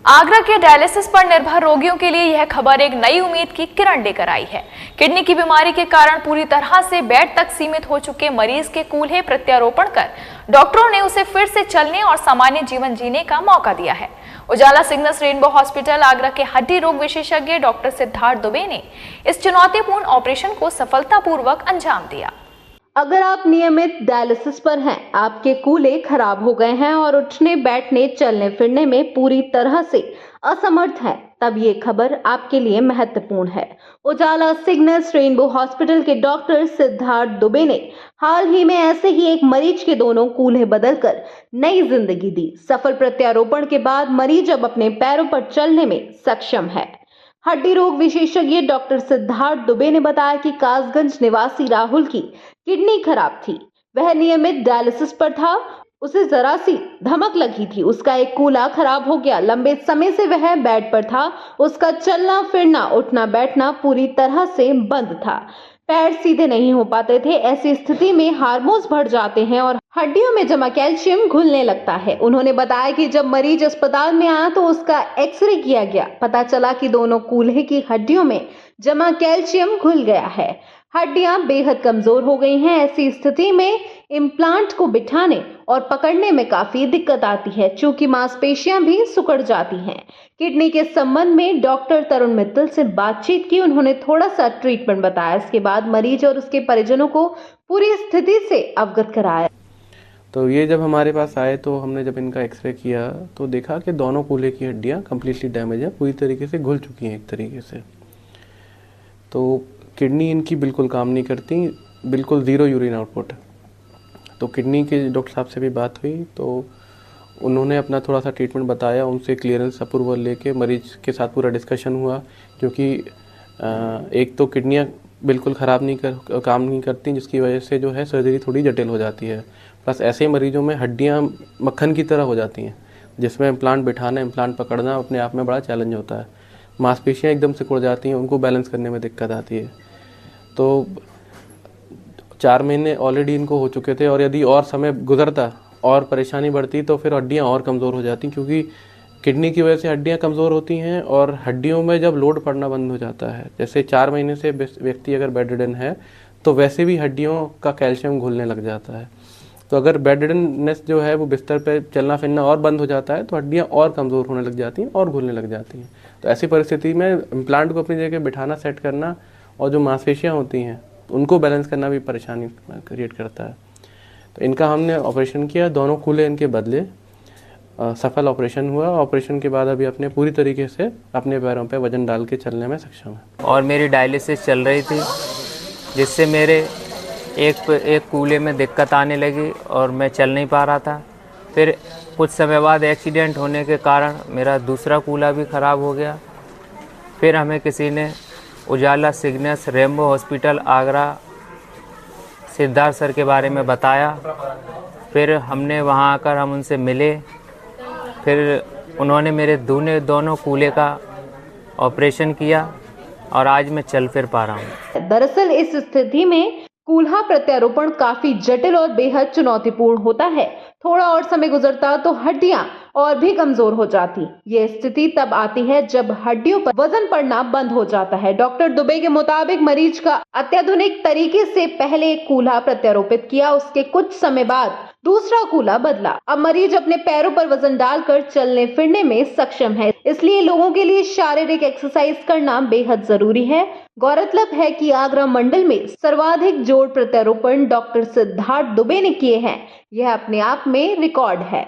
आगरा के डायलिसिस पर निर्भर रोगियों के लिए यह खबर एक नई उम्मीद की किरण लेकर आई है। किडनी की बीमारी के कारण पूरी तरह से बेड तक सीमित हो चुके मरीज के कूल्हे प्रत्यारोपण कर डॉक्टरों ने उसे फिर से चलने और सामान्य जीवन जीने का मौका दिया है। उजाला सिग्नस रेनबो हॉस्पिटल आगरा के हड्डी रोग विशेषज्ञ डॉक्टर सिद्धार्थ दुबे ने इस चुनौतीपूर्ण ऑपरेशन को सफलतापूर्वक अंजाम दिया। अगर आप नियमित डायलिसिस पर हैं, आपके कूल्हे खराब हो गए हैं और उठने बैठने चलने फिरने में पूरी तरह से असमर्थ हैं, तब ये खबर आपके लिए महत्वपूर्ण है। उजाला सिग्नस रेनबो हॉस्पिटल के डॉक्टर सिद्धार्थ दुबे ने हाल ही में ऐसे ही एक मरीज के दोनों कूल्हे बदलकर नई जिंदगी दी। सफल प्रत्यारोपण के बाद मरीज अब अपने पैरों पर चलने में सक्षम है। हड्डी रोग विशेषज्ञ डॉक्टर सिद्धार्थ दुबे ने बताया कि कासगंज निवासी राहुल की किडनी खराब थी। वह नियमित डायलिसिस पर था। उसे जरा सी धमक लगी थी, उसका एक कूल्हा खराब हो गया। लंबे समय से वह बेड पर था। उसका चलना फिरना उठना बैठना पूरी तरह से बंद था। पैर सीधे नहीं हो पाते थे। ऐसी स्थिति में हार्मोन्स बढ़ जाते हैं और हड्डियों में जमा कैल्शियम घुलने लगता है। उन्होंने बताया कि जब मरीज अस्पताल में आया तो उसका एक्सरे किया गया। पता चला कि दोनों कूल्हे की हड्डियों में जमा कैल्शियम घुल गया है। हड्डियां बेहद कमजोर हो गई हैं। ऐसी स्थिति में इम्प्लांट को बिठाने और पकड़ने में काफी दिक्कत आती है, चूंकि मांसपेशियां भी सिकुड़ जाती हैं। किडनी के संबंध में डॉक्टर तरुण मित्तल से बातचीत की। उन्होंने थोड़ा सा ट्रीटमेंट बताया। इसके बाद मरीज और उसके परिजनों को पूरी स्थिति से अवगत कराया। तो ये जब हमारे पास आए तो हमने जब इनका एक्सरे किया तो देखा कि दोनों कूल्हे की हड्डियां कम्प्लीटली डैमेज है, पूरी तरीके से घुल चुकी हैं एक तरीके से। तो किडनी इनकी बिल्कुल काम नहीं करती, बिल्कुल ज़ीरो यूरिन आउटपुट। तो किडनी के डॉक्टर साहब से भी बात हुई तो उन्होंने अपना थोड़ा सा ट्रीटमेंट बताया। उनसे क्लियरेंस अप्रूवल लेके मरीज के साथ पूरा डिस्कशन हुआ, क्योंकि एक तो किडनियाँ बिल्कुल ख़राब काम नहीं करती, जिसकी वजह से जो है सर्जरी थोड़ी जटिल हो जाती है। प्लस ऐसे मरीजों में हड्डियाँ मक्खन की तरह हो जाती हैं, जिसमें इम्प्लांट बिठाना इम्प्लांट पकड़ना अपने आप में बड़ा चैलेंज होता है। मांसपेशियाँ एकदम सिकुड़ जाती हैं, उनको बैलेंस करने में दिक्कत आती है। तो 4 महीने ऑलरेडी इनको हो चुके थे और यदि और समय गुजरता और परेशानी बढ़ती तो फिर हड्डियाँ और कमज़ोर हो जाती, क्योंकि किडनी की वजह से हड्डियाँ कमज़ोर होती हैं और हड्डियों में जब लोड पड़ना बंद हो जाता है, जैसे 4 महीने से व्यक्ति अगर बेडरिडन है तो वैसे भी हड्डियों का कैल्शियम घुलने लग जाता है। तो अगर बेडरिडननेस जो है वो बिस्तर पे चलना फिरना और बंद हो जाता है तो हड्डियाँ और कमज़ोर होने लग जाती हैं और घुलने लग जाती हैं। तो ऐसी परिस्थिति में इम्प्लांट को अपनी जगह बिठाना, सेट करना और जो मांसपेशियाँ होती हैं उनको बैलेंस करना भी परेशानी क्रिएट करता है। तो इनका हमने ऑपरेशन किया, दोनों कूल्हे इनके बदले। सफल ऑपरेशन हुआ। ऑपरेशन के बाद अभी अपने पूरी तरीके से अपने पैरों पे वजन डाल के चलने में सक्षम है। और मेरी डायलिसिस चल रही थी, जिससे मेरे एक कूल्हे में दिक्कत आने लगी और मैं चल नहीं पा रहा था। फिर कुछ समय बाद एक्सीडेंट होने के कारण मेरा दूसरा कूल्हा भी ख़राब हो गया। फिर हमें किसी ने Ujala Cygnus rainbow hospital Agra Siddharth sir के बारे में बताया। फिर हमने वहां आकर हम उनसे मिले। फिर उन्होंने मेरे दोनों कूल्हे का ऑपरेशन किया और आज मैं चल फिर पा रहा हूँ। दरअसल इस स्थिति में कूल्हा प्रत्यारोपण काफी जटिल और बेहद चुनौतीपूर्ण होता है। थोड़ा और समय गुजरता तो हड्डियां और भी कमजोर हो जाती। ये स्थिति तब आती है जब हड्डियों पर वजन पड़ना बंद हो जाता है। डॉक्टर दुबे के मुताबिक मरीज का अत्याधुनिक तरीके से पहले एक कूल्हा प्रत्यारोपित किया, उसके कुछ समय बाद दूसरा कूल्हा बदला। अब मरीज अपने पैरों पर वजन डालकर चलने फिरने में सक्षम है। इसलिए लोगों के लिए शारीरिक एक्सरसाइज करना बेहद जरूरी है। गौरतलब है कि आगरा मंडल में सर्वाधिक जोड़ प्रत्यारोपण डॉक्टर सिद्धार्थ दुबे ने किए हैं। यह अपने आप में रिकॉर्ड है।